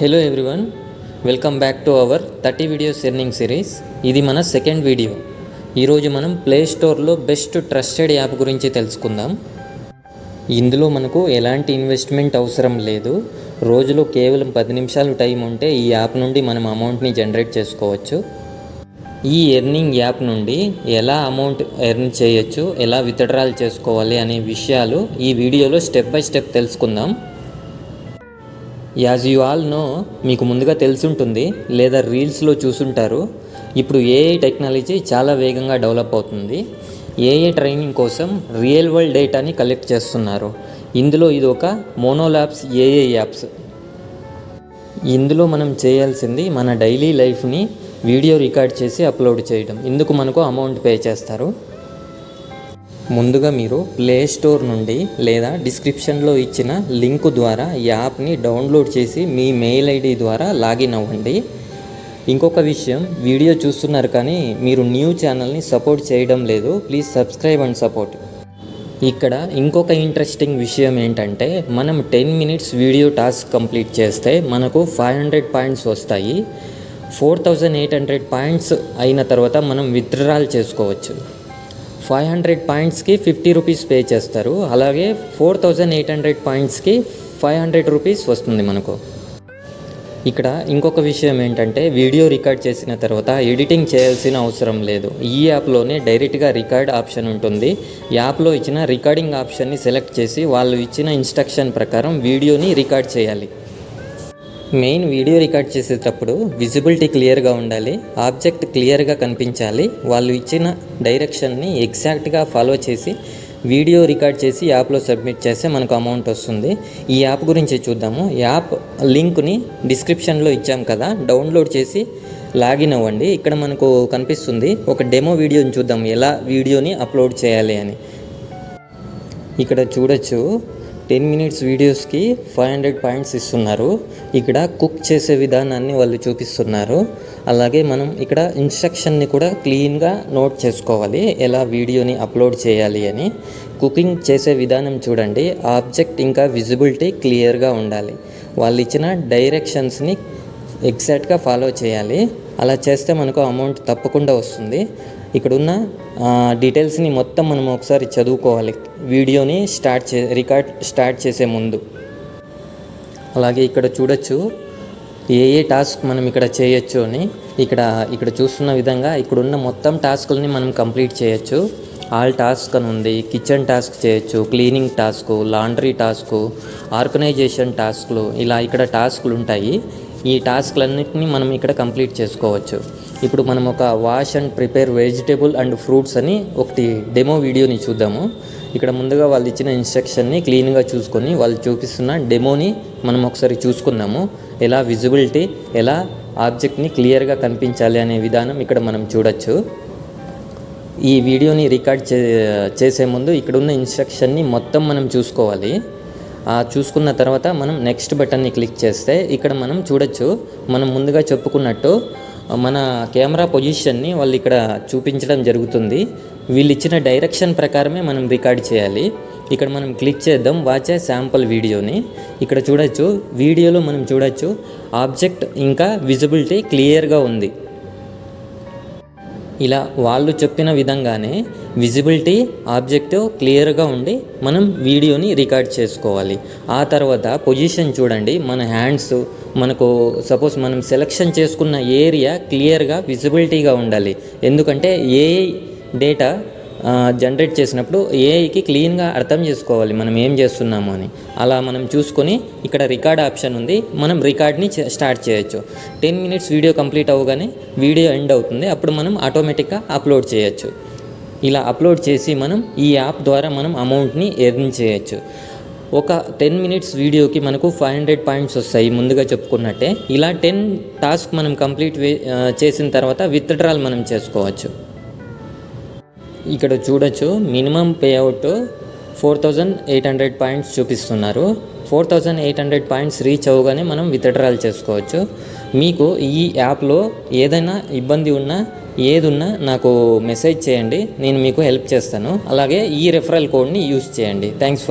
Hello everyone, welcome back to our 30 videos earning series. ఇది మన second video. ఈరోజు మనం ప్లే స్టోర్లో బెస్ట్ ట్రస్టెడ్ యాప్ గురించి తెలుసుకుందాం. ఇందులో మనకు ఎలాంటి ఇన్వెస్ట్మెంట్ అవసరం లేదు. రోజులో కేవలం 10 నిమిషాలు టైం ఉంటే ఈ యాప్ నుండి మనం అమౌంట్ని జనరేట్ చేసుకోవచ్చు. ఈ ఎర్నింగ్ యాప్ నుండి ఎలా అమౌంట్ ఎర్న్ చేయొచ్చు, ఎలా విత్డ్రాల్ చేసుకోవాలి అనే విషయాలు ఈ వీడియోలో స్టెప్ బై స్టెప్ తెలుసుకుందాం. యాజ్ యూ ఆల్ నో, మీకు ముందుగా తెలుసుంటుంది లేదా రీల్స్లో చూసుంటారు. ఇప్పుడు ఏఐ టెక్నాలజీ చాలా వేగంగా డెవలప్ అవుతుంది. ఏఐ ట్రైనింగ్ కోసం రియల్ వరల్డ్ డేటాని కలెక్ట్ చేస్తున్నారు. ఇందులో ఇది ఒక మోనోలాబ్స్ ఏఐ యాప్స్. ఇందులో మనం చేయాల్సింది మన డైలీ లైఫ్ని వీడియో రికార్డ్ చేసి అప్లోడ్ చేయడం. ఇందుకు మనకు అమౌంట్ పే చేస్తారు. ముందుగా మీరు ప్లే స్టోర్ నుండి లేదా డిస్క్రిప్షన్లో ఇచ్చిన లింక్ ద్వారా యాప్ని డౌన్లోడ్ చేసి మీ మెయిల్ ఐడి ద్వారా లాగిన్ అవ్వండి. ఇంకొక విషయం, వీడియో చూస్తున్నారు కానీ మీరు న్యూ ఛానల్ని సపోర్ట్ చేయడం లేదు. Please subscribe and support. ఇక్కడ ఇంకొక ఇంట్రెస్టింగ్ విషయం ఏంటంటే, మనం 10 మినిట్స్ వీడియో టాస్క్ కంప్లీట్ చేస్తే మనకు 500 పాయింట్స్ వస్తాయి. 4800 పాయింట్స్ అయిన తర్వాత మనం విత్డ్రాల్ చేసుకోవచ్చు. 500 పాయింట్స్కి 50 రూపీస్ పే చేస్తారు. అలాగే 4800 పాయింట్స్కి 500 రూపీస్ వస్తుంది మనకు. ఇక్కడ ఇంకొక విషయం ఏంటంటే, వీడియో రికార్డ్ చేసిన తర్వాత ఎడిటింగ్ చేయాల్సిన అవసరం లేదు. ఈ యాప్లోనే డైరెక్ట్గా రికార్డ్ ఆప్షన్ ఉంటుంది. యాప్లో ఇచ్చిన రికార్డింగ్ ఆప్షన్ని సెలెక్ట్ చేసి వాళ్ళు ఇచ్చిన ఇన్స్ట్రక్షన్ ప్రకారం వీడియోని రికార్డ్ చేయాలి. మెయిన్ వీడియో రికార్డ్ చేసేటప్పుడు విజిబిలిటీ క్లియర్గా ఉండాలి, ఆబ్జెక్ట్ క్లియర్గా కనిపించాలి. వాళ్ళు ఇచ్చిన డైరెక్షన్ని ఎగ్జాక్ట్గా ఫాలో చేసి వీడియో రికార్డ్ చేసి యాప్లో సబ్మిట్ చేస్తే మనకు అమౌంట్ వస్తుంది. ఈ యాప్ గురించి చూద్దాము. యాప్ లింక్ని డిస్క్రిప్షన్లో ఇచ్చాం కదా, డౌన్లోడ్ చేసి లాగిన్ అవ్వండి. ఇక్కడ మనకు కనిపిస్తుంది. ఒక డెమో వీడియోని చూద్దాం, ఎలా వీడియోని అప్లోడ్ చేయాలి అని. ఇక్కడ చూడొచ్చు, 10 మినిట్స్ వీడియోస్కి 500 పాయింట్స్ ఇస్తున్నారు. ఇక్కడ కుక్ చేసే విధానాన్ని వాళ్ళు చూపిస్తున్నారు. అలాగే మనం ఇక్కడ ఇన్స్ట్రక్షన్ని కూడా క్లీన్గా నోట్ చేసుకోవాలి, ఎలా వీడియోని అప్లోడ్ చేయాలి అని. కుకింగ్ చేసే విధానం చూడండి, ఆబ్జెక్ట్ ఇంకా విజిబిలిటీ క్లియర్గా ఉండాలి. వాళ్ళు ఇచ్చిన డైరెక్షన్స్ని ఎగ్జాక్ట్గా ఫాలో చేయాలి. అలా చేస్తే మనకు అమౌంట్ తప్పకుండా వస్తుంది. ఇక్కడున్న డీటెయిల్స్ని మొత్తం మనం ఒకసారి చదువుకోవాలి వీడియోని రికార్డ్ స్టార్ట్ చేసే ముందు. అలాగే ఇక్కడ చూడొచ్చు ఏ టాస్క్ మనం ఇక్కడ చేయొచ్చు అని. ఇక్కడ చూస్తున్న విధంగా ఇక్కడున్న మొత్తం టాస్కులని మనం కంప్లీట్ చేయొచ్చు. ఆల్ టాస్క్ అని ఉంది. కిచెన్ టాస్క్ చేయొచ్చు, cleaning task, laundry task, organization టాస్క్లు, ఇలా ఇక్కడ టాస్క్లు ఉంటాయి. ఈ టాస్క్లన్నింటినీ మనం ఇక్కడ కంప్లీట్ చేసుకోవచ్చు. ఇప్పుడు మనం ఒక wash and prepare vegetable and fruits అని ఒకటి డెమో వీడియోని చూద్దాము. ఇక్కడ ముందుగా వాళ్ళు ఇచ్చిన ఇన్స్ట్రక్షన్ని క్లీన్గా చూసుకొని వాళ్ళు చూపిస్తున్న డెమోని మనం ఒకసారి చూసుకుందాము. ఎలా విజిబిలిటీ, ఎలా ఆబ్జెక్ట్ని క్లియర్గా కనిపించాలి అనే విధానం ఇక్కడ మనం చూడొచ్చు. ఈ వీడియోని రికార్డ్ చేసే ముందు ఇక్కడున్న ఇన్స్ట్రక్షన్ని మొత్తం మనం చూసుకోవాలి. చూసుకున్న తర్వాత మనం నెక్స్ట్ బటన్ని క్లిక్ చేస్తే ఇక్కడ మనం చూడొచ్చు, మనం ముందుగా చెప్పుకున్నట్టు మన కెమెరా పొజిషన్ని వాళ్ళు ఇక్కడ చూపించడం జరుగుతుంది. వీళ్ళు ఇచ్చిన డైరెక్షన్ ప్రకారమే మనం రికార్డ్ చేయాలి. ఇక్కడ మనం క్లిక్ చేద్దాం వాచ్ ఏ శాంపుల్ వీడియోని. ఇక్కడ చూడొచ్చు, వీడియోలో మనం చూడొచ్చు ఆబ్జెక్ట్ ఇంకా విజిబిలిటీ క్లియర్గా ఉంది. ఇలా వాళ్ళు చెప్పిన విధంగానే విజిబిలిటీ, ఆబ్జెక్టివ్ క్లియర్గా ఉండి మనం వీడియోని రికార్డ్ చేసుకోవాలి. ఆ తర్వాత పొజిషన్ చూడండి, మన హ్యాండ్స్, మనకు సపోజ్ మనం సెలెక్షన్ చేసుకున్న ఏరియా క్లియర్గా విజిబిలిటీగా ఉండాలి. ఎందుకంటే ఏఐ డేటా జనరేట్ చేసినప్పుడు ఏఐకి క్లీన్గా అర్థం చేసుకోవాలి మనం ఏం చేస్తున్నాము అని. అలా మనం చూసుకొని ఇక్కడ రికార్డ్ ఆప్షన్ ఉంది, మనం రికార్డ్ని స్టార్ట్ చేయొచ్చు. 10 మినిట్స్ వీడియో కంప్లీట్ అవ్వగానే వీడియో ఎండ్ అవుతుంది. అప్పుడు మనం ఆటోమేటిక్గా అప్లోడ్ చేయొచ్చు. ఇలా అప్లోడ్ చేసి మనం ఈ యాప్ ద్వారా మనం అమౌంట్ని ఎర్న్ చేయొచ్చు. ఒక 10 మినిట్స్ వీడియోకి మనకు 500 పాయింట్స్ వస్తాయి ముందుగా చెప్పుకున్నట్టే. ఇలా 10 టాస్క్ మనం కంప్లీట్ చేసిన తర్వాత విత్డ్రాల్ మనం చేసుకోవచ్చు. ఇక్కడ చూడొచ్చు, మినిమం పేఅవుట్ 4800 పాయింట్స్ చూపిస్తున్నారు. 4800 పాయింట్స్ రీచ్ అవ్వగానే మనం విత్డ్రాల్ చేసుకోవచ్చు. మీకు ఈ యాప్లో ఏదైనా ఇబ్బంది ఉన్నా, ఏదున్నా నాకు మెసేజ్ చేయండి, నేను మీకు హెల్ప్ చేస్తాను. అలాగే ఈ రెఫరల్ కోడ్ని యూస్ చేయండి. థ్యాంక్స్.